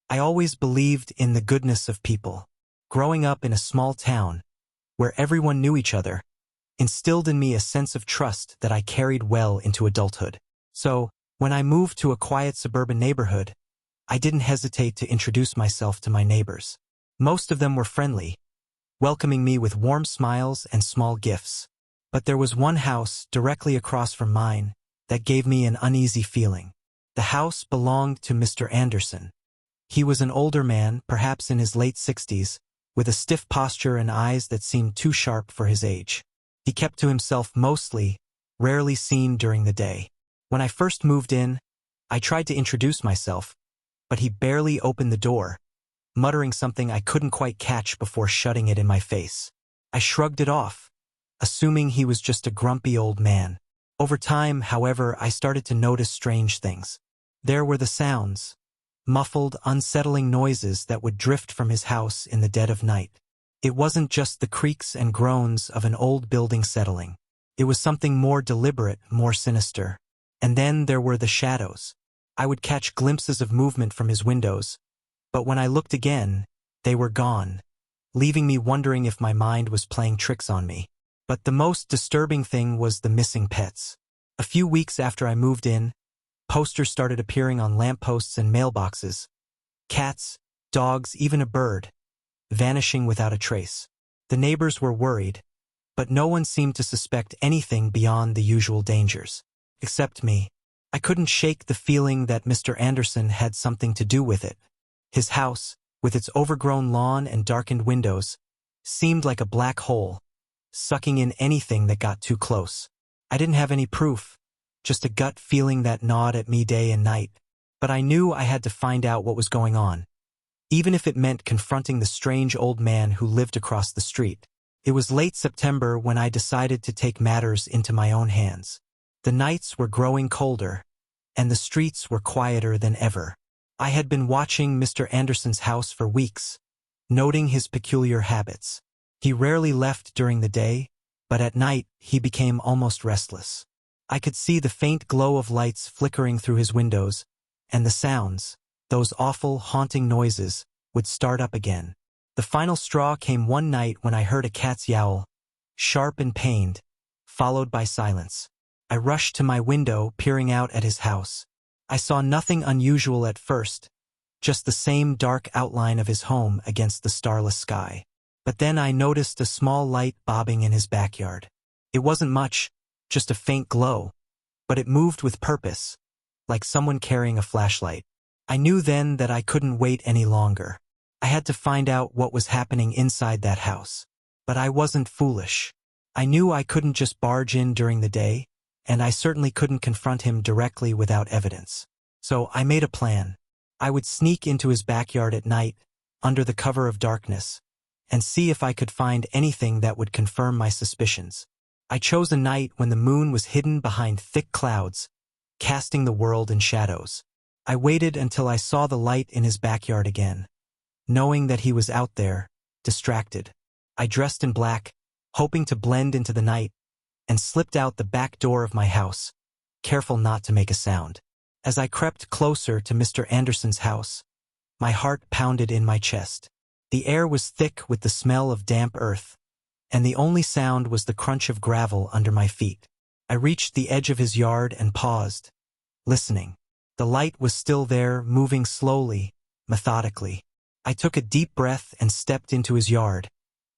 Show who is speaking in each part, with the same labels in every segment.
Speaker 1: I always believed in the goodness of people. Growing up in a small town, where everyone knew each other, instilled in me a sense of trust that I carried well into adulthood. So, when I moved to a quiet suburban neighborhood, I didn't hesitate to introduce myself to my neighbors. Most of them were friendly, welcoming me with warm smiles and small gifts. But there was one house directly across from mine that gave me an uneasy feeling. The house belonged to Mr. Anderson. He was an older man, perhaps in his late 60s, with a stiff posture and eyes that seemed too sharp for his age. He kept to himself mostly, rarely seen during the day. When I first moved in, I tried to introduce myself, but he barely opened the door, muttering something I couldn't quite catch before shutting it in my face. I shrugged it off, assuming he was just a grumpy old man. Over time, however, I started to notice strange things. There were the sounds, muffled, unsettling noises that would drift from his house in the dead of night. It wasn't just the creaks and groans of an old building settling. It was something more deliberate, more sinister. And then there were the shadows. I would catch glimpses of movement from his windows, but when I looked again, they were gone, leaving me wondering if my mind was playing tricks on me. But the most disturbing thing was the missing pets. A few weeks after I moved in, posters started appearing on lampposts and mailboxes. Cats, dogs, even a bird, vanishing without a trace. The neighbors were worried, but no one seemed to suspect anything beyond the usual dangers. Except me. I couldn't shake the feeling that Mr. Anderson had something to do with it. His house, with its overgrown lawn and darkened windows, seemed like a black hole, sucking in anything that got too close. I didn't have any proof, just a gut feeling that gnawed at me day and night. But I knew I had to find out what was going on, even if it meant confronting the strange old man who lived across the street. It was late September when I decided to take matters into my own hands. The nights were growing colder, and the streets were quieter than ever. I had been watching Mr. Anderson's house for weeks, noting his peculiar habits. He rarely left during the day, but at night he became almost restless. I could see the faint glow of lights flickering through his windows, and the sounds, those awful, haunting noises, would start up again. The final straw came one night when I heard a cat's yowl, sharp and pained, followed by silence. I rushed to my window, peering out at his house. I saw nothing unusual at first, just the same dark outline of his home against the starless sky. But then I noticed a small light bobbing in his backyard. It wasn't much, just a faint glow, but it moved with purpose, like someone carrying a flashlight. I knew then that I couldn't wait any longer. I had to find out what was happening inside that house. But I wasn't foolish. I knew I couldn't just barge in during the day, and I certainly couldn't confront him directly without evidence. So I made a plan. I would sneak into his backyard at night, under the cover of darkness, and see if I could find anything that would confirm my suspicions. I chose a night when the moon was hidden behind thick clouds, casting the world in shadows. I waited until I saw the light in his backyard again, knowing that he was out there, distracted. I dressed in black, hoping to blend into the night, and slipped out the back door of my house, careful not to make a sound. As I crept closer to Mr. Anderson's house, my heart pounded in my chest. The air was thick with the smell of damp earth, and the only sound was the crunch of gravel under my feet. I reached the edge of his yard and paused, listening. The light was still there, moving slowly, methodically. I took a deep breath and stepped into his yard,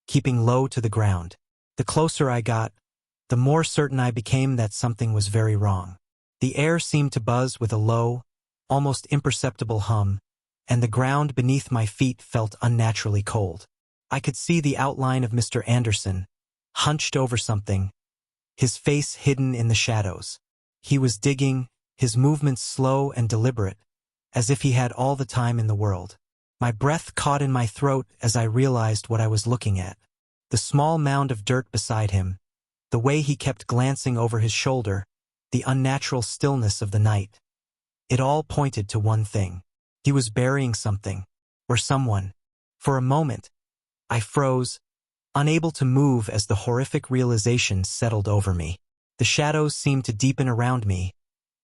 Speaker 1: keeping low to the ground. The closer I got, the more certain I became that something was very wrong. The air seemed to buzz with a low, almost imperceptible hum, and the ground beneath my feet felt unnaturally cold. I could see the outline of Mr. Anderson, hunched over something, his face hidden in the shadows. He was digging, his movements slow and deliberate, as if he had all the time in the world. My breath caught in my throat as I realized what I was looking at. The small mound of dirt beside him, the way he kept glancing over his shoulder, the unnatural stillness of the night. It all pointed to one thing. He was burying something, or someone. For a moment, I froze, unable to move as the horrific realization settled over me. The shadows seemed to deepen around me,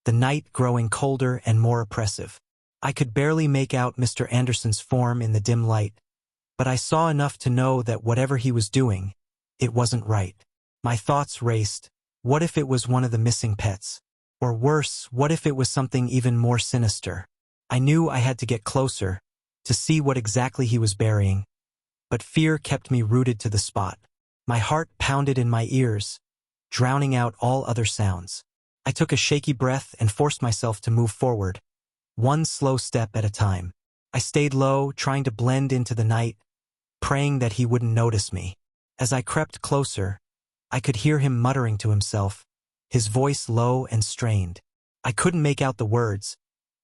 Speaker 1: the night growing colder and more oppressive. I could barely make out Mr. Anderson's form in the dim light, but I saw enough to know that whatever he was doing, it wasn't right. My thoughts raced. What if it was one of the missing pets? Or worse, what if it was something even more sinister? I knew I had to get closer, to see what exactly he was burying, but fear kept me rooted to the spot. My heart pounded in my ears, drowning out all other sounds. I took a shaky breath and forced myself to move forward, one slow step at a time. I stayed low, trying to blend into the night, praying that he wouldn't notice me. As I crept closer, I could hear him muttering to himself, his voice low and strained. I couldn't make out the words,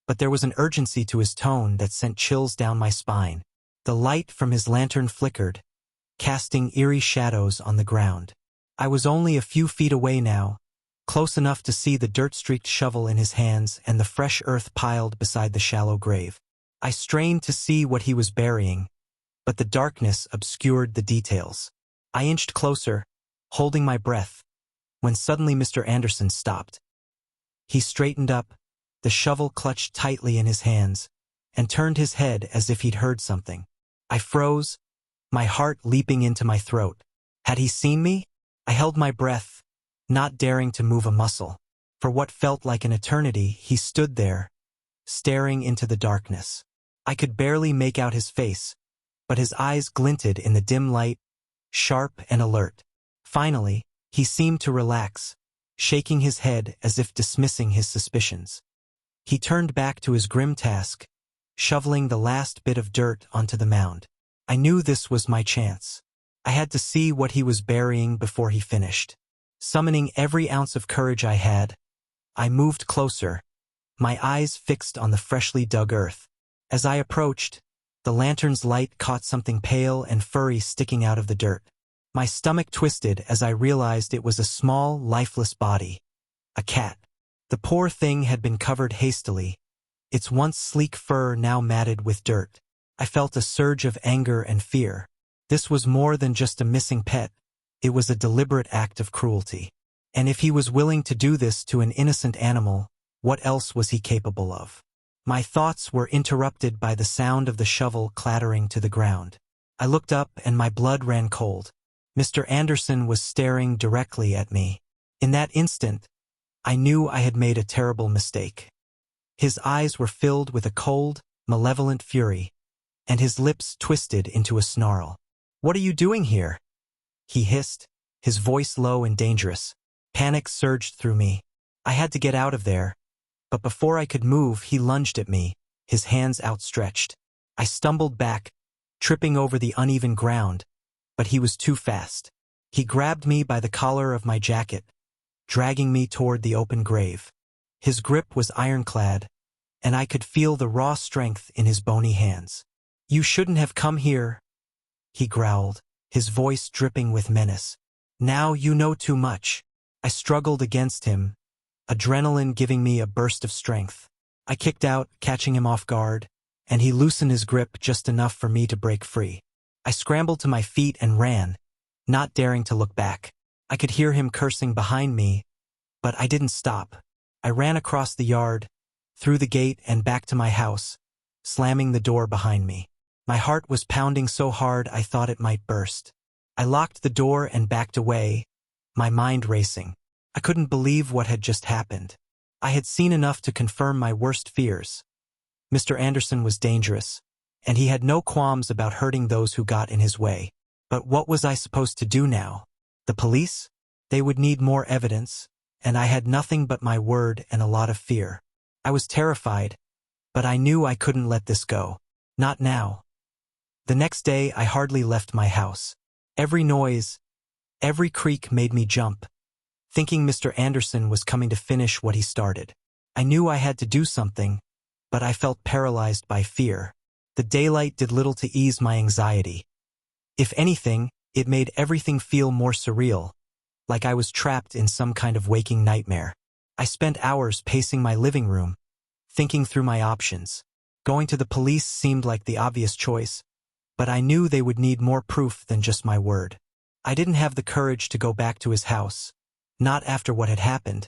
Speaker 1: but there was an urgency to his tone that sent chills down my spine. The light from his lantern flickered, casting eerie shadows on the ground. I was only a few feet away now, close enough to see the dirt-streaked shovel in his hands and the fresh earth piled beside the shallow grave. I strained to see what he was burying, but the darkness obscured the details. I inched closer, holding my breath, when suddenly Mr. Anderson stopped. He straightened up, the shovel clutched tightly in his hands, and turned his head as if he'd heard something. I froze, my heart leaping into my throat. Had he seen me? I held my breath, not daring to move a muscle. For what felt like an eternity, he stood there, staring into the darkness. I could barely make out his face, but his eyes glinted in the dim light, sharp and alert. Finally, he seemed to relax, shaking his head as if dismissing his suspicions. He turned back to his grim task, shoveling the last bit of dirt onto the mound. I knew this was my chance. I had to see what he was burying before he finished. Summoning every ounce of courage I had, I moved closer, my eyes fixed on the freshly dug earth. As I approached, the lantern's light caught something pale and furry sticking out of the dirt. My stomach twisted as I realized it was a small, lifeless body. A cat. The poor thing had been covered hastily, its once sleek fur now matted with dirt. I felt a surge of anger and fear. This was more than just a missing pet. It was a deliberate act of cruelty. And if he was willing to do this to an innocent animal, what else was he capable of? My thoughts were interrupted by the sound of the shovel clattering to the ground. I looked up and my blood ran cold. Mr. Anderson was staring directly at me. In that instant, I knew I had made a terrible mistake. His eyes were filled with a cold, malevolent fury, and his lips twisted into a snarl. "What are you doing here?" he hissed, his voice low and dangerous. Panic surged through me. I had to get out of there, but before I could move, he lunged at me, his hands outstretched. I stumbled back, tripping over the uneven ground, but he was too fast. He grabbed me by the collar of my jacket, dragging me toward the open grave. His grip was ironclad, and I could feel the raw strength in his bony hands. "You shouldn't have come here," he growled, his voice dripping with menace. "Now you know too much." I struggled against him, adrenaline giving me a burst of strength. I kicked out, catching him off guard, and he loosened his grip just enough for me to break free. I scrambled to my feet and ran, not daring to look back. I could hear him cursing behind me, but I didn't stop. I ran across the yard, through the gate and back to my house, slamming the door behind me. My heart was pounding so hard I thought it might burst. I locked the door and backed away, my mind racing. I couldn't believe what had just happened. I had seen enough to confirm my worst fears. Mr. Anderson was dangerous, and he had no qualms about hurting those who got in his way. But what was I supposed to do now? The police? They would need more evidence, and I had nothing but my word and a lot of fear. I was terrified, but I knew I couldn't let this go. Not now. The next day I hardly left my house. Every noise, every creak made me jump, thinking Mr. Anderson was coming to finish what he started. I knew I had to do something, but I felt paralyzed by fear. The daylight did little to ease my anxiety. If anything, it made everything feel more surreal, like I was trapped in some kind of waking nightmare. I spent hours pacing my living room, thinking through my options. Going to the police seemed like the obvious choice, but I knew they would need more proof than just my word. I didn't have the courage to go back to his house, not after what had happened,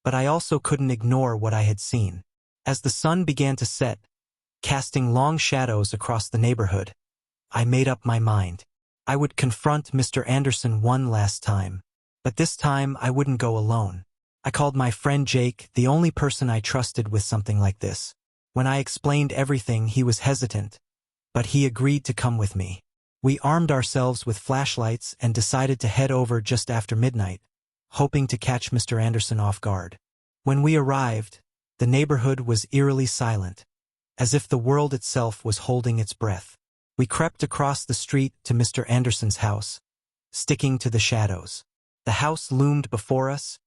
Speaker 1: but I also couldn't ignore what I had seen. As the sun began to set, casting long shadows across the neighborhood. I made up my mind. I would confront Mr. Anderson one last time. But this time I wouldn't go alone. I called my friend Jake, the only person I trusted with something like this. When I explained everything, he was hesitant, but he agreed to come with me. We armed ourselves with flashlights and decided to head over just after midnight, hoping to catch Mr. Anderson off guard. When we arrived, the neighborhood was eerily silent, as if the world itself was holding its breath. We crept across the street to Mr. Anderson's house, sticking to the shadows. The house loomed before us,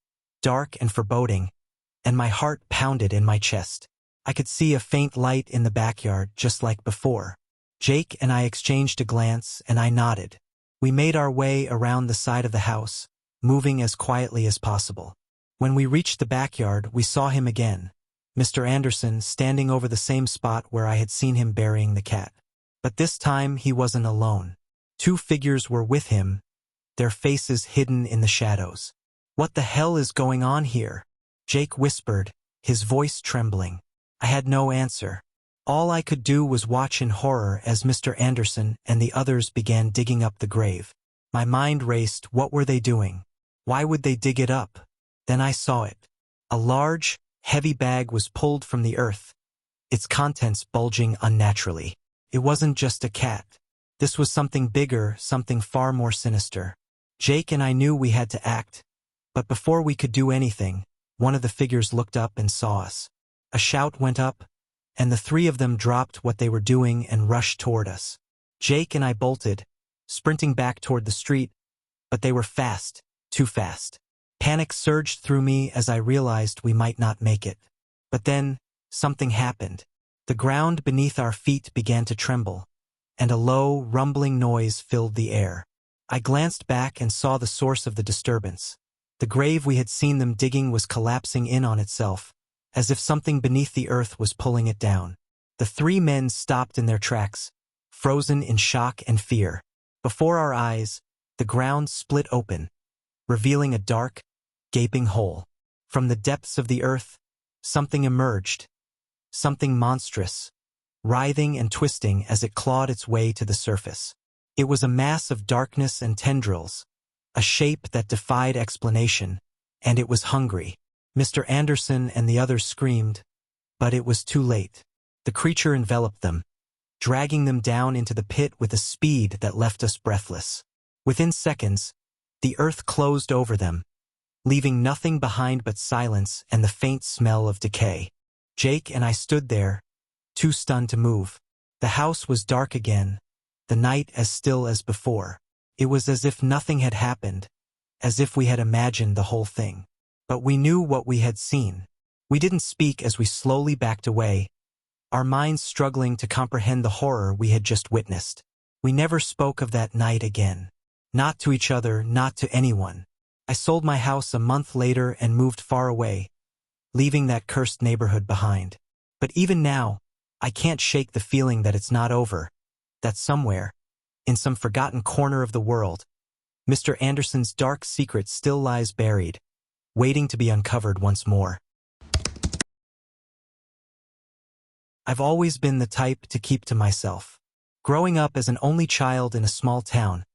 Speaker 1: dark and foreboding, and my heart pounded in my chest. I could see a faint light in the backyard just like before. Jake and I exchanged a glance, and I nodded. We made our way around the side of the house, moving as quietly as possible. When we reached the backyard, we saw him again, Mr. Anderson standing over the same spot where I had seen him burying the cat. But this time he wasn't alone. Two figures were with him, their faces hidden in the shadows. "What the hell is going on here?" Jake whispered, his voice trembling. I had no answer. All I could do was watch in horror as Mr. Anderson and the others began digging up the grave. My mind raced. What were they doing? Why would they dig it up? Then I saw it. A large, heavy bag was pulled from the earth, its contents bulging unnaturally. It wasn't just a cat. This was something bigger, something far more sinister. Jake and I knew we had to act, but before we could do anything, one of the figures looked up and saw us. A shout went up, and the three of them dropped what they were doing and rushed toward us. Jake and I bolted, sprinting back toward the street, but they were fast, too fast. Panic surged through me as I realized we might not make it. But then, something happened. The ground beneath our feet began to tremble, and a low, rumbling noise filled the air. I glanced back and saw the source of the disturbance. The grave we had seen them digging was collapsing in on itself, as if something beneath the earth was pulling it down. The three men stopped in their tracks, frozen in shock and fear. Before our eyes, the ground split open, revealing a dark, gaping hole. From the depths of the earth, something emerged, something monstrous, writhing and twisting as it clawed its way to the surface. It was a mass of darkness and tendrils, a shape that defied explanation, and it was hungry. Mr. Anderson and the others screamed, but it was too late. The creature enveloped them, dragging them down into the pit with a speed that left us breathless. Within seconds, the earth closed over them, leaving nothing behind but silence and the faint smell of decay. Jake and I stood there, too stunned to move. The house was dark again, the night as still as before. It was as if nothing had happened, as if we had imagined the whole thing. But we knew what we had seen. We didn't speak as we slowly backed away, our minds struggling to comprehend the horror we had just witnessed. We never spoke of that night again. Not to each other, not to anyone. I sold my house a month later and moved far away, leaving that cursed neighborhood behind. But even now, I can't shake the feeling that it's not over, that somewhere, in some forgotten corner of the world, Mr. Anderson's dark secret still lies buried, waiting to be uncovered once more. I've always been the type to keep to myself. Growing up as an only child in a small town,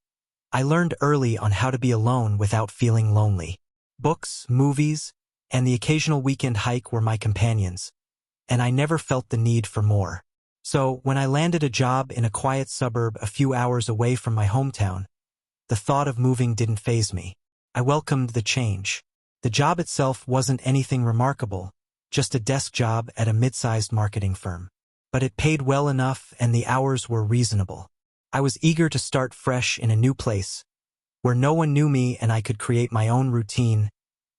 Speaker 1: I learned early on how to be alone without feeling lonely. Books, movies, and the occasional weekend hike were my companions, and I never felt the need for more. So, when I landed a job in a quiet suburb a few hours away from my hometown, the thought of moving didn't faze me. I welcomed the change. The job itself wasn't anything remarkable, just a desk job at a mid-sized marketing firm. But it paid well enough and the hours were reasonable. I was eager to start fresh in a new place, where no one knew me and I could create my own routine,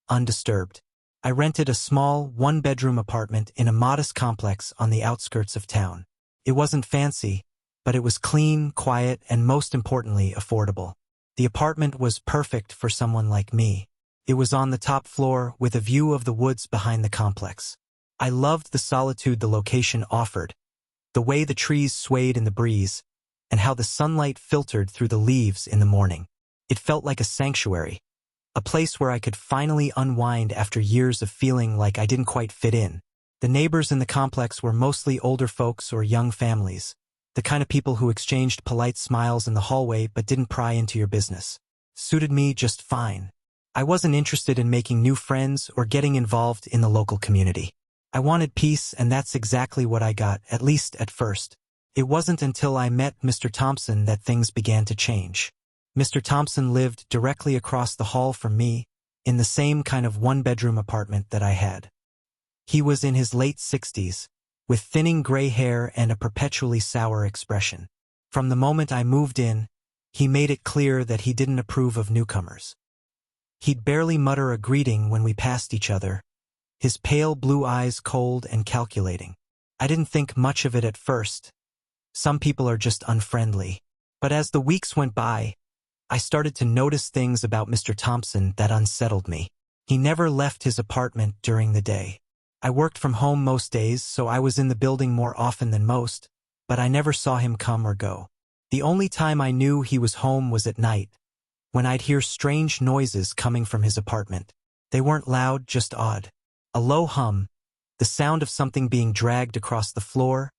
Speaker 1: undisturbed. I rented a small, one-bedroom apartment in a modest complex on the outskirts of town. It wasn't fancy, but it was clean, quiet, and most importantly, affordable. The apartment was perfect for someone like me. It was on the top floor with a view of the woods behind the complex. I loved the solitude the location offered, the way the trees swayed in the breeze, and how the sunlight filtered through the leaves in the morning. It felt like a sanctuary, a place where I could finally unwind after years of feeling like I didn't quite fit in. The neighbors in the complex were mostly older folks or young families, the kind of people who exchanged polite smiles in the hallway but didn't pry into your business. Suited me just fine. I wasn't interested in making new friends or getting involved in the local community. I wanted peace, and that's exactly what I got, at least at first. It wasn't until I met Mr. Thompson that things began to change. Mr. Thompson lived directly across the hall from me, in the same kind of one-bedroom apartment that I had. He was in his late 60s, with thinning gray hair and a perpetually sour expression. From the moment I moved in, he made it clear that he didn't approve of newcomers. He'd barely mutter a greeting when we passed each other, his pale blue eyes cold and calculating. I didn't think much of it at first. Some people are just unfriendly. But as the weeks went by, I started to notice things about Mr. Thompson that unsettled me. He never left his apartment during the day. I worked from home most days, so I was in the building more often than most, but I never saw him come or go. The only time I knew he was home was at night, when I'd hear strange noises coming from his apartment. They weren't loud, just odd. A low hum, the sound of something being dragged across the floor,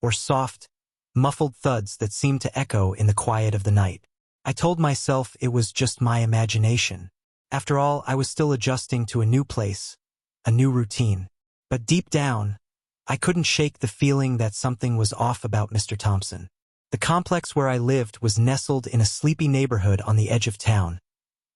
Speaker 1: or soft, muffled thuds that seemed to echo in the quiet of the night. I told myself it was just my imagination. After all, I was still adjusting to a new place, a new routine. But deep down, I couldn't shake the feeling that something was off about Mr. Thompson. The complex where I lived was nestled in a sleepy neighborhood on the edge of town,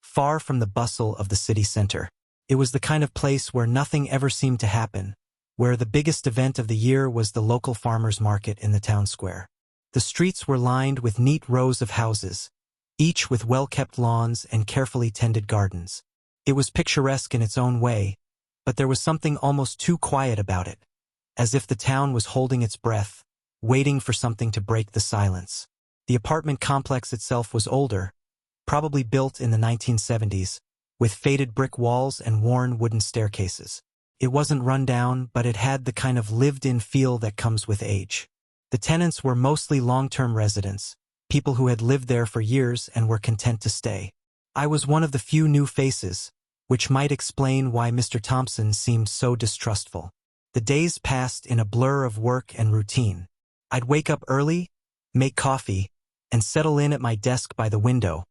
Speaker 1: far from the bustle of the city center. It was the kind of place where nothing ever seemed to happen, where the biggest event of the year was the local farmers' market in the town square. The streets were lined with neat rows of houses, each with well-kept lawns and carefully tended gardens. It was picturesque in its own way, but there was something almost too quiet about it, as if the town was holding its breath, waiting for something to break the silence. The apartment complex itself was older, probably built in the 1970s, with faded brick walls and worn wooden staircases. It wasn't run down, but it had the kind of lived-in feel that comes with age. The tenants were mostly long-term residents, people who had lived there for years and were content to stay. I was one of the few new faces, which might explain why Mr. Thompson seemed so distrustful. The days passed in a blur of work and routine. I'd wake up early, make coffee, and settle in at my desk by the window,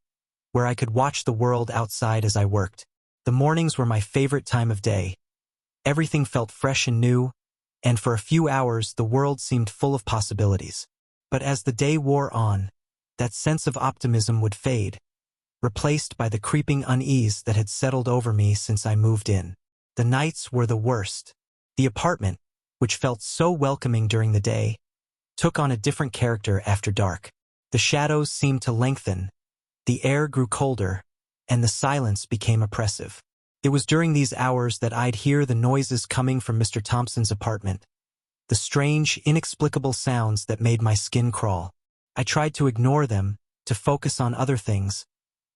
Speaker 1: where I could watch the world outside as I worked. The mornings were my favorite time of day. Everything felt fresh and new, and for a few hours the world seemed full of possibilities. But as the day wore on, that sense of optimism would fade, replaced by the creeping unease that had settled over me since I moved in. The nights were the worst. The apartment, which felt so welcoming during the day, took on a different character after dark. The shadows seemed to lengthen, the air grew colder, and the silence became oppressive. It was during these hours that I'd hear the noises coming from Mr. Thompson's apartment, the strange, inexplicable sounds that made my skin crawl. I tried to ignore them, to focus on other things,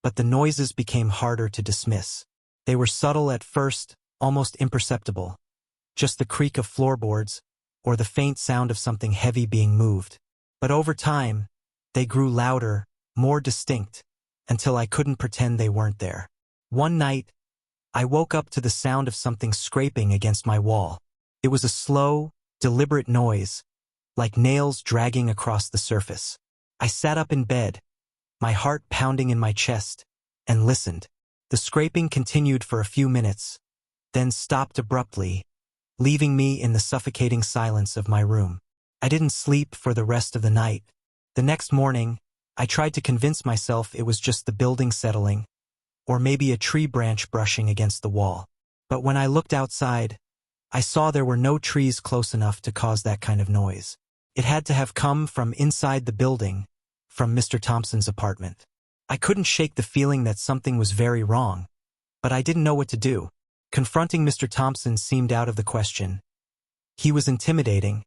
Speaker 1: but the noises became harder to dismiss. They were subtle at first, almost imperceptible, just the creak of floorboards, or the faint sound of something heavy being moved. But over time, they grew louder, more distinct, until I couldn't pretend they weren't there. One night, I woke up to the sound of something scraping against my wall. It was a slow, deliberate noise, like nails dragging across the surface. I sat up in bed, my heart pounding in my chest, and listened. The scraping continued for a few minutes, then stopped abruptly, leaving me in the suffocating silence of my room. I didn't sleep for the rest of the night. The next morning, I tried to convince myself it was just the building settling, or maybe a tree branch brushing against the wall. But when I looked outside, I saw there were no trees close enough to cause that kind of noise. It had to have come from inside the building, from Mr. Thompson's apartment. I couldn't shake the feeling that something was very wrong, but I didn't know what to do. Confronting Mr. Thompson seemed out of the question. He was intimidating,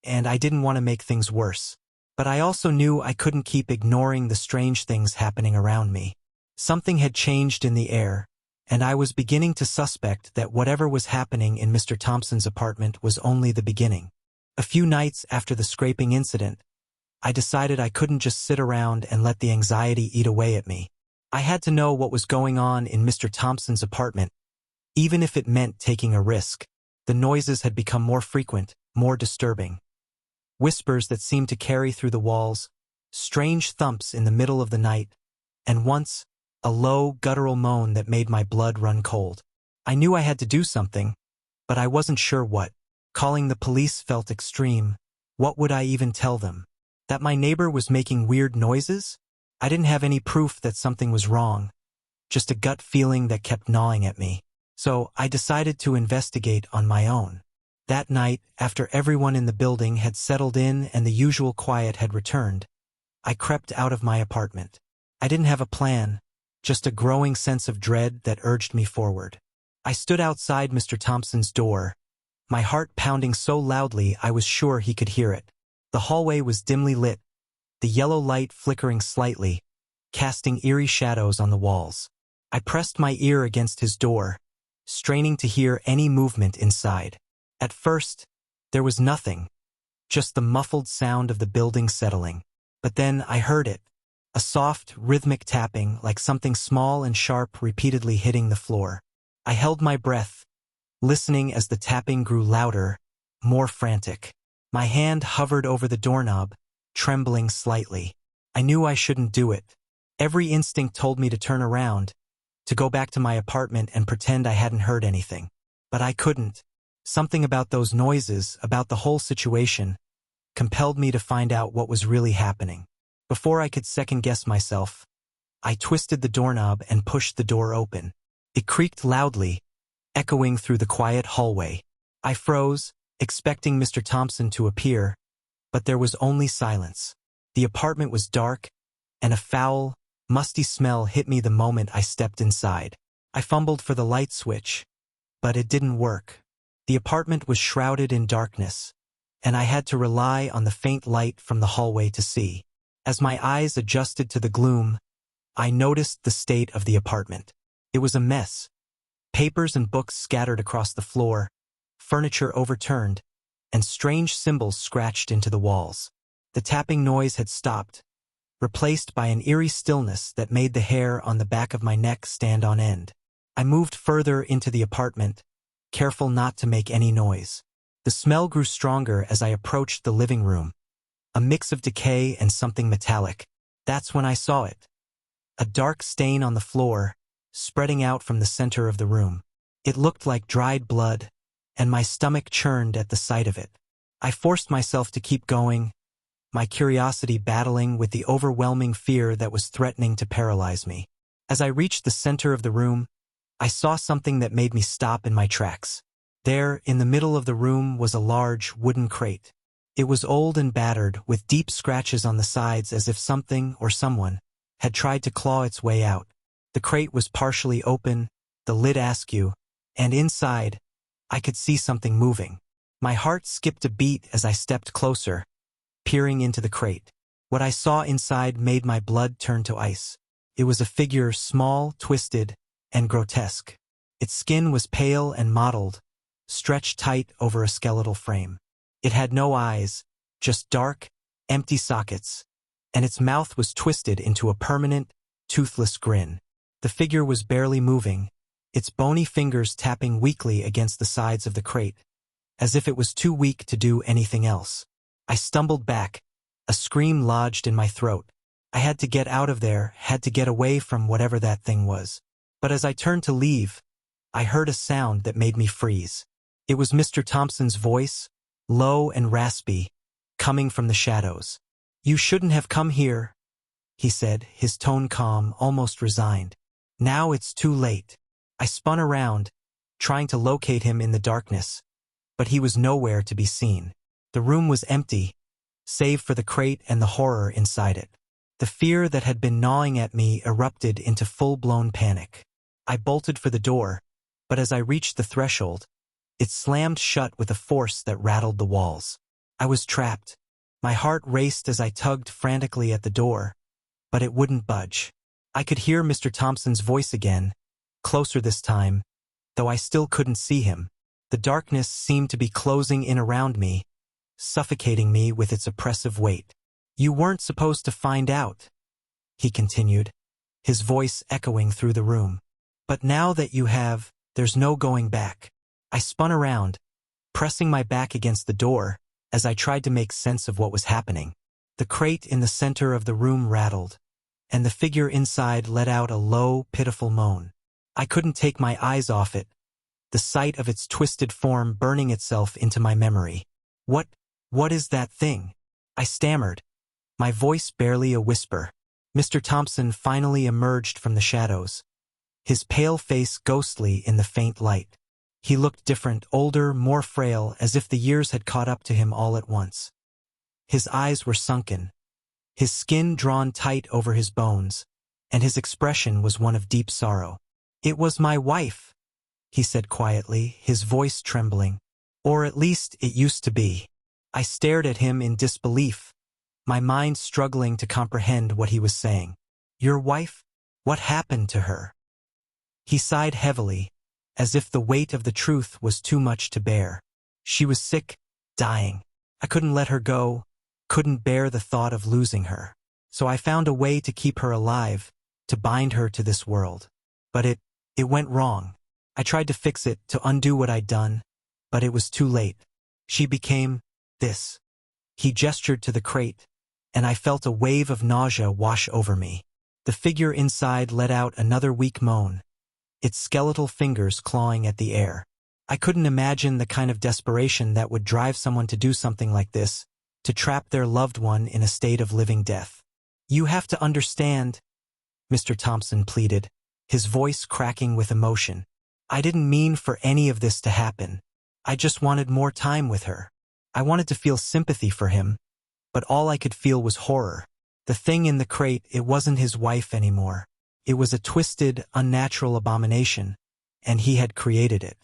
Speaker 1: and I didn't want to make things worse. But I also knew I couldn't keep ignoring the strange things happening around me. Something had changed in the air, and I was beginning to suspect that whatever was happening in Mr. Thompson's apartment was only the beginning. A few nights after the scraping incident, I decided I couldn't just sit around and let the anxiety eat away at me. I had to know what was going on in Mr. Thompson's apartment, even if it meant taking a risk. The noises had become more frequent, more disturbing. Whispers that seemed to carry through the walls, strange thumps in the middle of the night, and once, a low, guttural moan that made my blood run cold. I knew I had to do something, but I wasn't sure what. Calling the police felt extreme. What would I even tell them? That my neighbor was making weird noises? I didn't have any proof that something was wrong, just a gut feeling that kept gnawing at me. So I decided to investigate on my own. That night, after everyone in the building had settled in and the usual quiet had returned, I crept out of my apartment. I didn't have a plan, just a growing sense of dread that urged me forward. I stood outside Mr. Thompson's door, my heart pounding so loudly I was sure he could hear it. The hallway was dimly lit, the yellow light flickering slightly, casting eerie shadows on the walls. I pressed my ear against his door, straining to hear any movement inside. At first, there was nothing, just the muffled sound of the building settling. But then I heard it, a soft, rhythmic tapping like something small and sharp repeatedly hitting the floor. I held my breath, listening as the tapping grew louder, more frantic. My hand hovered over the doorknob, trembling slightly. I knew I shouldn't do it. Every instinct told me to turn around, to go back to my apartment and pretend I hadn't heard anything. But I couldn't. Something about those noises, about the whole situation, compelled me to find out what was really happening. Before I could second-guess myself, I twisted the doorknob and pushed the door open. It creaked loudly, echoing through the quiet hallway. I froze, expecting Mr. Thompson to appear, but there was only silence. The apartment was dark, and a foul, musty smell hit me the moment I stepped inside. I fumbled for the light switch, but it didn't work. The apartment was shrouded in darkness, and I had to rely on the faint light from the hallway to see. As my eyes adjusted to the gloom, I noticed the state of the apartment. It was a mess. Papers and books scattered across the floor, furniture overturned, and strange symbols scratched into the walls. The tapping noise had stopped, replaced by an eerie stillness that made the hair on the back of my neck stand on end. I moved further into the apartment, careful not to make any noise. The smell grew stronger as I approached the living room, a mix of decay and something metallic. That's when I saw it. A dark stain on the floor, spreading out from the center of the room. It looked like dried blood, and my stomach churned at the sight of it. I forced myself to keep going, my curiosity battling with the overwhelming fear that was threatening to paralyze me. As I reached the center of the room, I saw something that made me stop in my tracks. There, in the middle of the room, was a large wooden crate. It was old and battered, with deep scratches on the sides as if something or someone had tried to claw its way out. The crate was partially open, the lid askew, and inside, I could see something moving. My heart skipped a beat as I stepped closer, peering into the crate. What I saw inside made my blood turn to ice. It was a figure small, twisted, and grotesque. Its skin was pale and mottled, stretched tight over a skeletal frame. It had no eyes, just dark, empty sockets, and its mouth was twisted into a permanent, toothless grin. The figure was barely moving, its bony fingers tapping weakly against the sides of the crate, as if it was too weak to do anything else. I stumbled back, a scream lodged in my throat. I had to get out of there, had to get away from whatever that thing was. But as I turned to leave, I heard a sound that made me freeze. It was Mr. Thompson's voice, low and raspy, coming from the shadows. "You shouldn't have come here," he said, his tone calm, almost resigned. "Now it's too late." I spun around, trying to locate him in the darkness, but he was nowhere to be seen. The room was empty, save for the crate and the horror inside it. The fear that had been gnawing at me erupted into full-blown panic. I bolted for the door, but as I reached the threshold, it slammed shut with a force that rattled the walls. I was trapped. My heart raced as I tugged frantically at the door, but it wouldn't budge. I could hear Mr. Thompson's voice again, closer this time, though I still couldn't see him. The darkness seemed to be closing in around me, suffocating me with its oppressive weight. "You weren't supposed to find out," he continued, his voice echoing through the room. "But now that you have, there's no going back." I spun around, pressing my back against the door as I tried to make sense of what was happening. The crate in the center of the room rattled, and the figure inside let out a low, pitiful moan. I couldn't take my eyes off it, the sight of its twisted form burning itself into my memory. What is that thing? I stammered, my voice barely a whisper. Mr. Thompson finally emerged from the shadows, his pale face ghostly in the faint light. He looked different, older, more frail, as if the years had caught up to him all at once. His eyes were sunken, his skin drawn tight over his bones, and his expression was one of deep sorrow. "It was my wife," he said quietly, his voice trembling. "Or at least it used to be." I stared at him in disbelief, my mind struggling to comprehend what he was saying. "Your wife? What happened to her?" He sighed heavily, as if the weight of the truth was too much to bear. "She was sick, dying. I couldn't let her go, couldn't bear the thought of losing her. So I found a way to keep her alive, to bind her to this world. But it went wrong. I tried to fix it, to undo what I'd done, but it was too late. She became this." He gestured to the crate, and I felt a wave of nausea wash over me. The figure inside let out another weak moan, its skeletal fingers clawing at the air. I couldn't imagine the kind of desperation that would drive someone to do something like this, to trap their loved one in a state of living death. "You have to understand," Mr. Thompson pleaded, his voice cracking with emotion. "I didn't mean for any of this to happen. I just wanted more time with her. I wanted to feel sympathy for him, but all I could feel was horror. The thing in the crate, it wasn't his wife anymore. It was a twisted, unnatural abomination, and he had created it.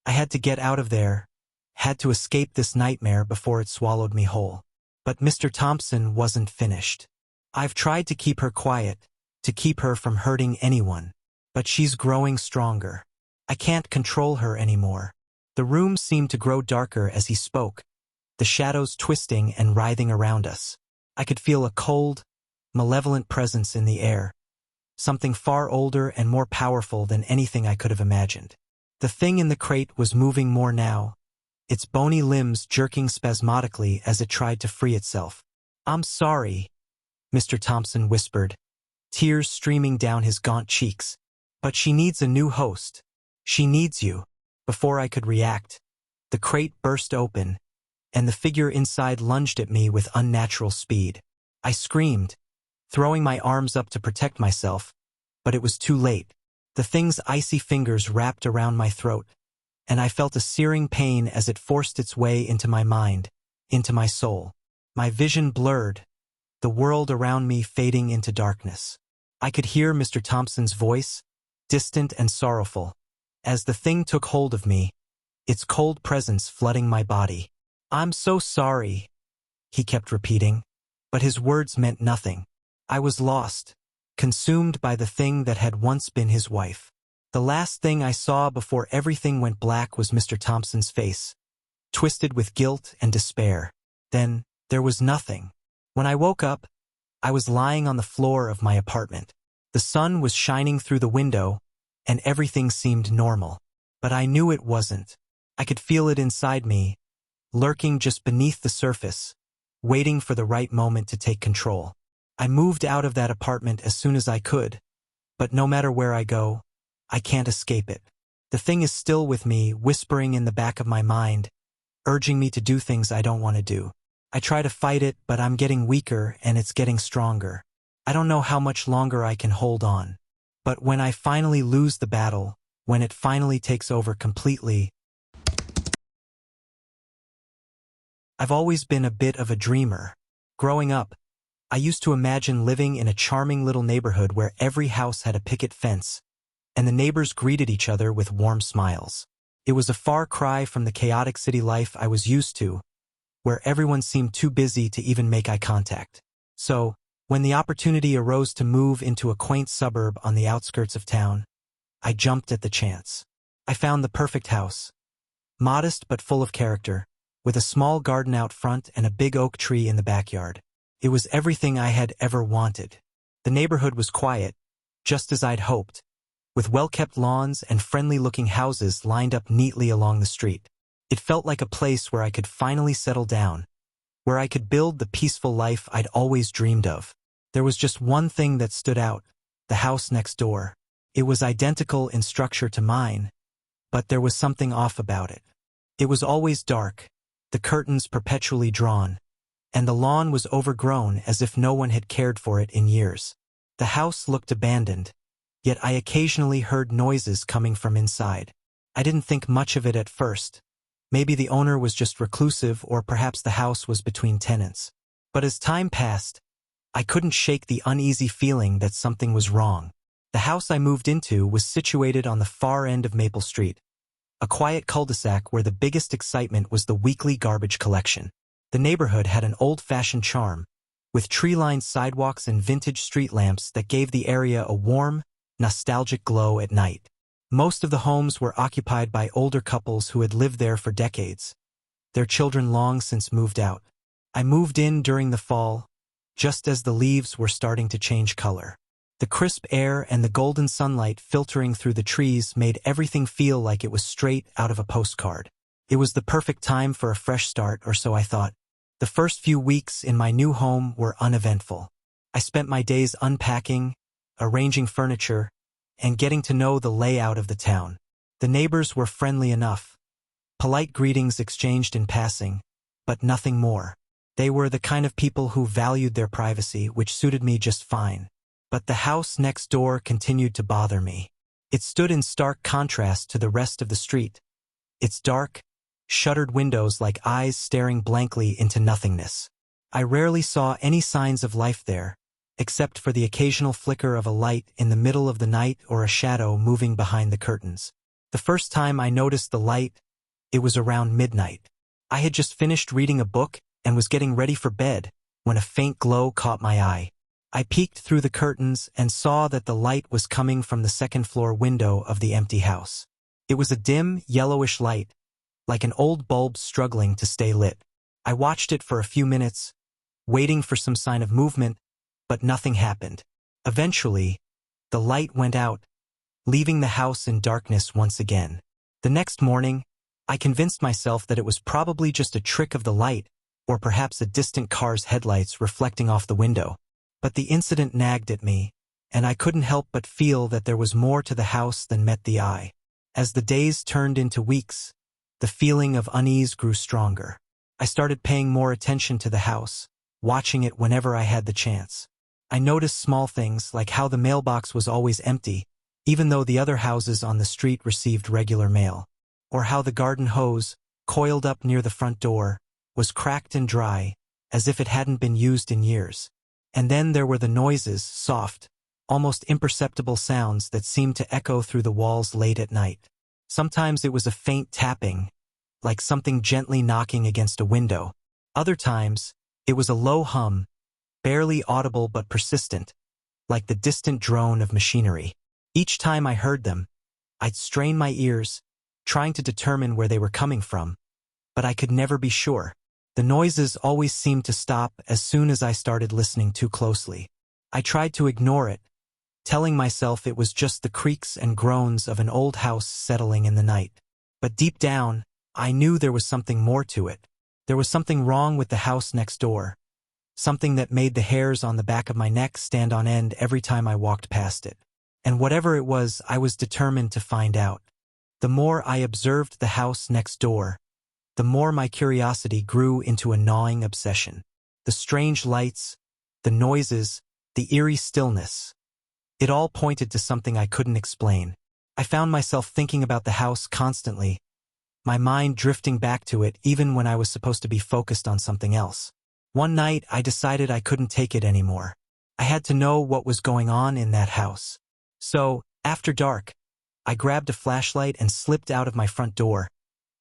Speaker 1: I had to get out of there, had to escape this nightmare before it swallowed me whole." But Mr. Thompson wasn't finished. "I've tried to keep her quiet, to keep her from hurting anyone, but she's growing stronger. I can't control her anymore." The room seemed to grow darker as he spoke, the shadows twisting and writhing around us. I could feel a cold, malevolent presence in the air, something far older and more powerful than anything I could have imagined. The thing in the crate was moving more now, its bony limbs jerking spasmodically as it tried to free itself. "I'm sorry," Mr. Thompson whispered, tears streaming down his gaunt cheeks. "But she needs a new host. She needs you." Before I could react, the crate burst open, and the figure inside lunged at me with unnatural speed. I screamed, throwing my arms up to protect myself, but it was too late. The thing's icy fingers wrapped around my throat, and I felt a searing pain as it forced its way into my mind, into my soul. My vision blurred, the world around me fading into darkness. I could hear Mr. Thompson's voice, distant and sorrowful, as the thing took hold of me, its cold presence flooding my body. "I'm so sorry," he kept repeating, but his words meant nothing. I was lost, consumed by the thing that had once been his wife. The last thing I saw before everything went black was Mr. Thompson's face, twisted with guilt and despair. Then, there was nothing. When I woke up, I was lying on the floor of my apartment. The sun was shining through the window, and everything seemed normal. But I knew it wasn't. I could feel it inside me, lurking just beneath the surface, waiting for the right moment to take control. I moved out of that apartment as soon as I could, but no matter where I go, I can't escape it. The thing is still with me, whispering in the back of my mind, urging me to do things I don't want to do. I try to fight it, but I'm getting weaker and it's getting stronger. I don't know how much longer I can hold on. But when I finally lose the battle, when it finally takes over completely, I've always been a bit of a dreamer. Growing up, I used to imagine living in a charming little neighborhood where every house had a picket fence, and the neighbors greeted each other with warm smiles. It was a far cry from the chaotic city life I was used to, where everyone seemed too busy to even make eye contact. So, when the opportunity arose to move into a quaint suburb on the outskirts of town, I jumped at the chance. I found the perfect house, modest but full of character, with a small garden out front and a big oak tree in the backyard. It was everything I had ever wanted. The neighborhood was quiet, just as I'd hoped, with well-kept lawns and friendly-looking houses lined up neatly along the street. It felt like a place where I could finally settle down, where I could build the peaceful life I'd always dreamed of. There was just one thing that stood out: the house next door. It was identical in structure to mine, but there was something off about it. It was always dark, the curtains perpetually drawn, and the lawn was overgrown as if no one had cared for it in years. The house looked abandoned, yet I occasionally heard noises coming from inside. I didn't think much of it at first. Maybe the owner was just reclusive, or perhaps the house was between tenants. But as time passed, I couldn't shake the uneasy feeling that something was wrong. The house I moved into was situated on the far end of Maple Street, a quiet cul-de-sac where the biggest excitement was the weekly garbage collection. The neighborhood had an old-fashioned charm, with tree-lined sidewalks and vintage street lamps that gave the area a warm, nostalgic glow at night. Most of the homes were occupied by older couples who had lived there for decades, their children long since moved out. I moved in during the fall, just as the leaves were starting to change color. The crisp air and the golden sunlight filtering through the trees made everything feel like it was straight out of a postcard. It was the perfect time for a fresh start, or so I thought. The first few weeks in my new home were uneventful. I spent my days unpacking, arranging furniture, and getting to know the layout of the town. The neighbors were friendly enough. Polite greetings exchanged in passing, but nothing more. They were the kind of people who valued their privacy, which suited me just fine. But the house next door continued to bother me. It stood in stark contrast to the rest of the street, its dark, shuttered windows like eyes staring blankly into nothingness. I rarely saw any signs of life there, except for the occasional flicker of a light in the middle of the night or a shadow moving behind the curtains. The first time I noticed the light, it was around midnight. I had just finished reading a book and was getting ready for bed when a faint glow caught my eye. I peeked through the curtains and saw that the light was coming from the second-floor window of the empty house. It was a dim, yellowish light, like an old bulb struggling to stay lit. I watched it for a few minutes, waiting for some sign of movement, but nothing happened. Eventually, the light went out, leaving the house in darkness once again. The next morning, I convinced myself that it was probably just a trick of the light, or perhaps a distant car's headlights reflecting off the window. But the incident nagged at me, and I couldn't help but feel that there was more to the house than met the eye. As the days turned into weeks, the feeling of unease grew stronger. I started paying more attention to the house, watching it whenever I had the chance. I noticed small things like how the mailbox was always empty, even though the other houses on the street received regular mail, or how the garden hose, coiled up near the front door, was cracked and dry, as if it hadn't been used in years. And then there were the noises, soft, almost imperceptible sounds that seemed to echo through the walls late at night. Sometimes it was a faint tapping, like something gently knocking against a window. Other times, it was a low hum, barely audible but persistent, like the distant drone of machinery. Each time I heard them, I'd strain my ears, trying to determine where they were coming from, but I could never be sure. The noises always seemed to stop as soon as I started listening too closely. I tried to ignore it, telling myself it was just the creaks and groans of an old house settling in the night. But deep down, I knew there was something more to it. There was something wrong with the house next door, something that made the hairs on the back of my neck stand on end every time I walked past it. And whatever it was, I was determined to find out. The more I observed the house next door, the more my curiosity grew into a gnawing obsession. The strange lights, the noises, the eerie stillness. It all pointed to something I couldn't explain. I found myself thinking about the house constantly, my mind drifting back to it even when I was supposed to be focused on something else. One night, I decided I couldn't take it anymore. I had to know what was going on in that house. So, after dark, I grabbed a flashlight and slipped out of my front door,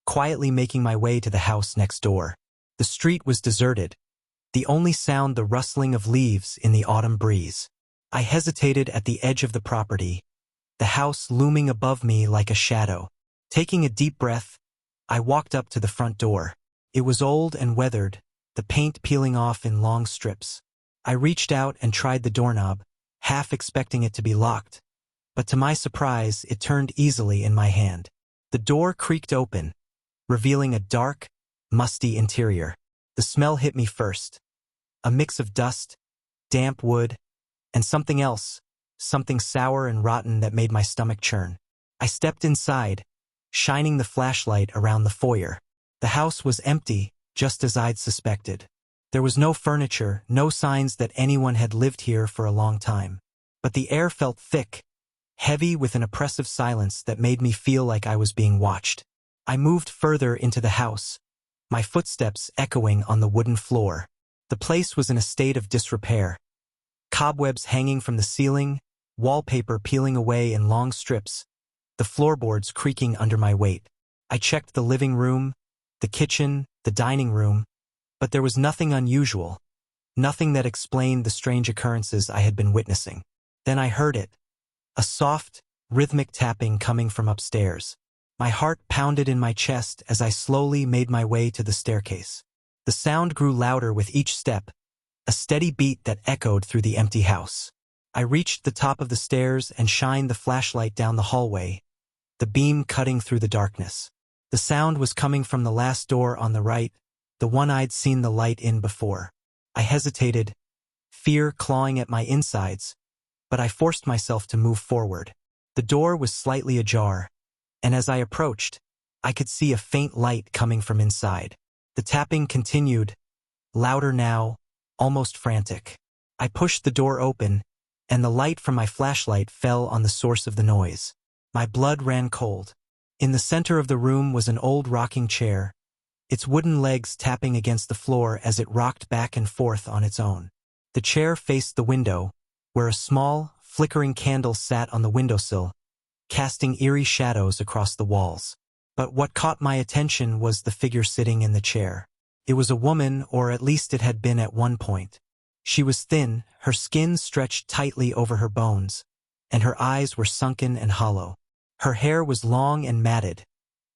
Speaker 1: quietly making my way to the house next door. The street was deserted, the only sound the rustling of leaves in the autumn breeze. I hesitated at the edge of the property, the house looming above me like a shadow. Taking a deep breath, I walked up to the front door. It was old and weathered, the paint peeling off in long strips. I reached out and tried the doorknob, half expecting it to be locked, but to my surprise, it turned easily in my hand. The door creaked open, revealing a dark, musty interior. The smell hit me first. A mix of dust, damp wood, and something else, something sour and rotten that made my stomach churn. I stepped inside, shining the flashlight around the foyer. The house was empty, just as I'd suspected. There was no furniture, no signs that anyone had lived here for a long time. But the air felt thick, heavy with an oppressive silence that made me feel like I was being watched. I moved further into the house, my footsteps echoing on the wooden floor. The place was in a state of disrepair. Cobwebs hanging from the ceiling, wallpaper peeling away in long strips, the floorboards creaking under my weight. I checked the living room, the kitchen, the dining room, but there was nothing unusual, nothing that explained the strange occurrences I had been witnessing. Then I heard it, a soft, rhythmic tapping coming from upstairs. My heart pounded in my chest as I slowly made my way to the staircase. The sound grew louder with each step, a steady beat that echoed through the empty house. I reached the top of the stairs and shined the flashlight down the hallway, the beam cutting through the darkness. The sound was coming from the last door on the right, the one I'd seen the light in before. I hesitated, fear clawing at my insides, but I forced myself to move forward. The door was slightly ajar, and as I approached, I could see a faint light coming from inside. The tapping continued, louder now, almost frantic. I pushed the door open, and the light from my flashlight fell on the source of the noise. My blood ran cold. In the center of the room was an old rocking chair, its wooden legs tapping against the floor as it rocked back and forth on its own. The chair faced the window, where a small, flickering candle sat on the windowsill, casting eerie shadows across the walls. But what caught my attention was the figure sitting in the chair. It was a woman, or at least it had been at one point. She was thin, her skin stretched tightly over her bones, and her eyes were sunken and hollow. Her hair was long and matted,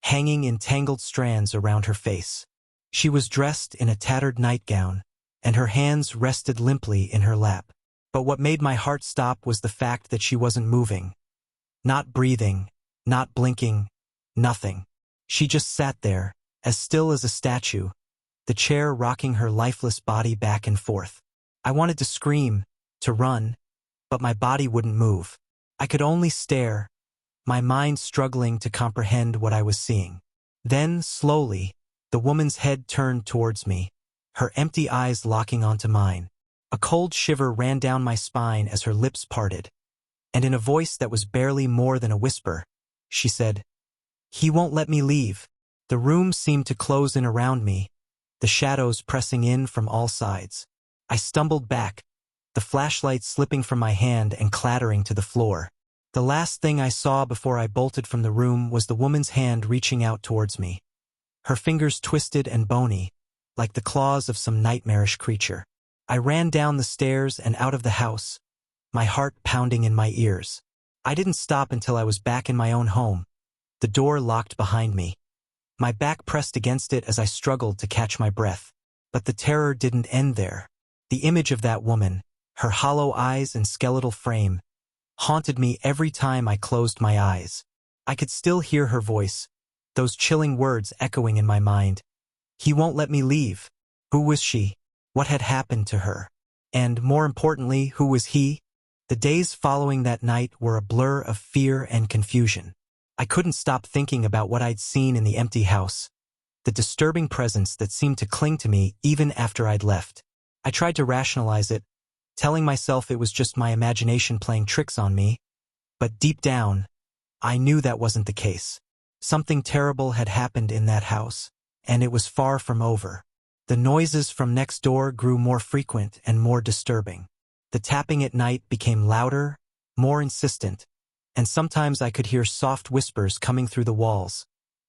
Speaker 1: hanging in tangled strands around her face. She was dressed in a tattered nightgown, and her hands rested limply in her lap. But what made my heart stop was the fact that she wasn't moving. Not breathing, not blinking, nothing. She just sat there, as still as a statue, the chair rocking her lifeless body back and forth. I wanted to scream, to run, but my body wouldn't move. I could only stare, my mind struggling to comprehend what I was seeing. Then, slowly, the woman's head turned towards me, her empty eyes locking onto mine. A cold shiver ran down my spine as her lips parted, and in a voice that was barely more than a whisper, she said, "He won't let me leave." The room seemed to close in around me, the shadows pressing in from all sides. I stumbled back, the flashlight slipping from my hand and clattering to the floor. The last thing I saw before I bolted from the room was the woman's hand reaching out towards me, her fingers twisted and bony, like the claws of some nightmarish creature. I ran down the stairs and out of the house, my heart pounding in my ears. I didn't stop until I was back in my own home, the door locked behind me. My back pressed against it as I struggled to catch my breath. But the terror didn't end there. The image of that woman, her hollow eyes and skeletal frame, haunted me every time I closed my eyes. I could still hear her voice, those chilling words echoing in my mind. "He won't let me leave." Who was she? What had happened to her? And, more importantly, who was he? The days following that night were a blur of fear and confusion. I couldn't stop thinking about what I'd seen in the empty house, the disturbing presence that seemed to cling to me even after I'd left. I tried to rationalize it, telling myself it was just my imagination playing tricks on me, but deep down, I knew that wasn't the case. Something terrible had happened in that house, and it was far from over. The noises from next door grew more frequent and more disturbing. The tapping at night became louder, more insistent, and sometimes I could hear soft whispers coming through the walls,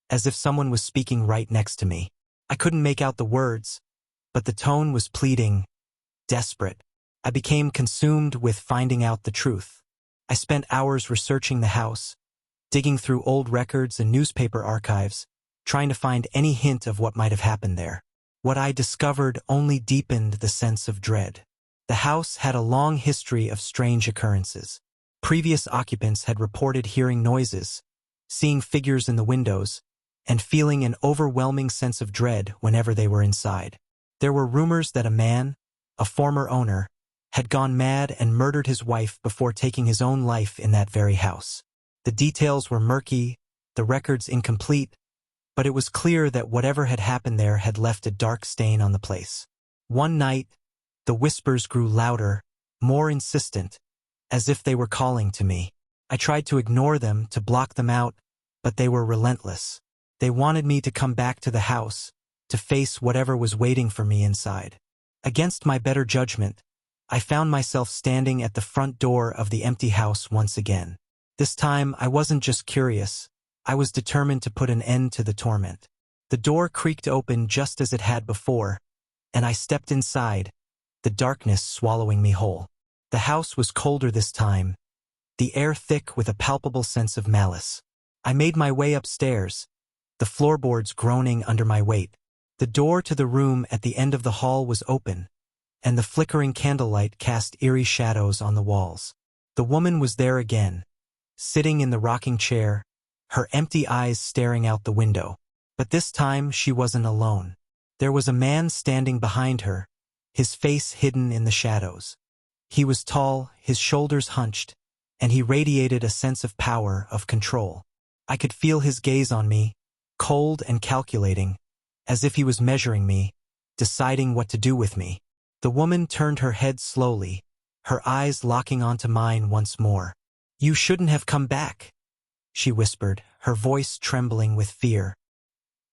Speaker 1: as if someone was speaking right next to me. I couldn't make out the words, but the tone was pleading, desperate. I became consumed with finding out the truth. I spent hours researching the house, digging through old records and newspaper archives, trying to find any hint of what might have happened there. What I discovered only deepened the sense of dread. The house had a long history of strange occurrences. Previous occupants had reported hearing noises, seeing figures in the windows, and feeling an overwhelming sense of dread whenever they were inside. There were rumors that a man, a former owner, had gone mad and murdered his wife before taking his own life in that very house. The details were murky, the records incomplete, but it was clear that whatever had happened there had left a dark stain on the place. One night, the whispers grew louder, more insistent, as if they were calling to me. I tried to ignore them, to block them out, but they were relentless. They wanted me to come back to the house, to face whatever was waiting for me inside. Against my better judgment, I found myself standing at the front door of the empty house once again. This time, I wasn't just curious. I was determined to put an end to the torment. The door creaked open just as it had before, and I stepped inside, the darkness swallowing me whole. The house was colder this time, the air thick with a palpable sense of malice. I made my way upstairs, the floorboards groaning under my weight. The door to the room at the end of the hall was open, and the flickering candlelight cast eerie shadows on the walls. The woman was there again, sitting in the rocking chair, her empty eyes staring out the window. But this time she wasn't alone. There was a man standing behind her, his face hidden in the shadows. He was tall, his shoulders hunched, and he radiated a sense of power, of control. I could feel his gaze on me, cold and calculating, as if he was measuring me, deciding what to do with me. The woman turned her head slowly, her eyes locking onto mine once more. "You shouldn't have come back," she whispered, her voice trembling with fear.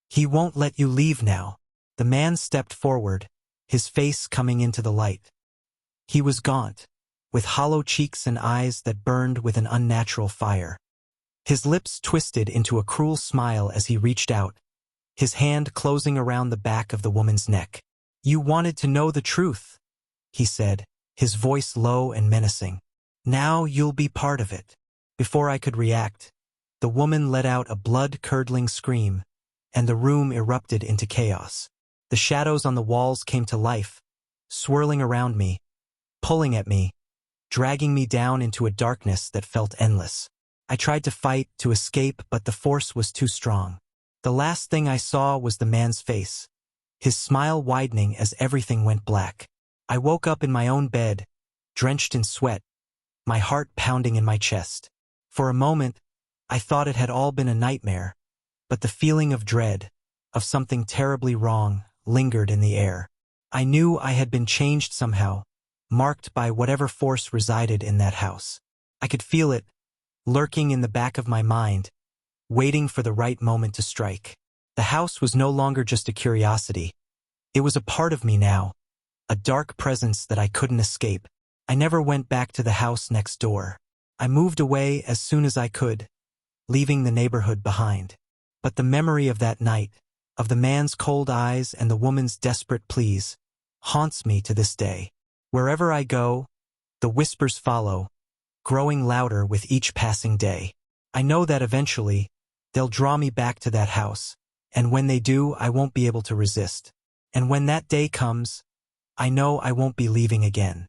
Speaker 1: "He won't let you leave now." The man stepped forward, his face coming into the light. He was gaunt, with hollow cheeks and eyes that burned with an unnatural fire. His lips twisted into a cruel smile as he reached out, his hand closing around the back of the woman's neck. "You wanted to know the truth," he said, his voice low and menacing. "Now you'll be part of it." Before I could react, the woman let out a blood-curdling scream, and the room erupted into chaos. The shadows on the walls came to life, swirling around me, pulling at me, dragging me down into a darkness that felt endless. I tried to fight, to escape, but the force was too strong. The last thing I saw was the man's face, his smile widening as everything went black. I woke up in my own bed, drenched in sweat, my heart pounding in my chest. For a moment, I thought it had all been a nightmare, but the feeling of dread, of something terribly wrong, lingered in the air. I knew I had been changed somehow, marked by whatever force resided in that house. I could feel it, lurking in the back of my mind, waiting for the right moment to strike. The house was no longer just a curiosity. It was a part of me now, a dark presence that I couldn't escape. I never went back to the house next door. I moved away as soon as I could, leaving the neighborhood behind. But the memory of that night, of the man's cold eyes and the woman's desperate pleas, haunts me to this day. Wherever I go, the whispers follow, growing louder with each passing day. I know that eventually, they'll draw me back to that house, and when they do, I won't be able to resist. And when that day comes, I know I won't be leaving again.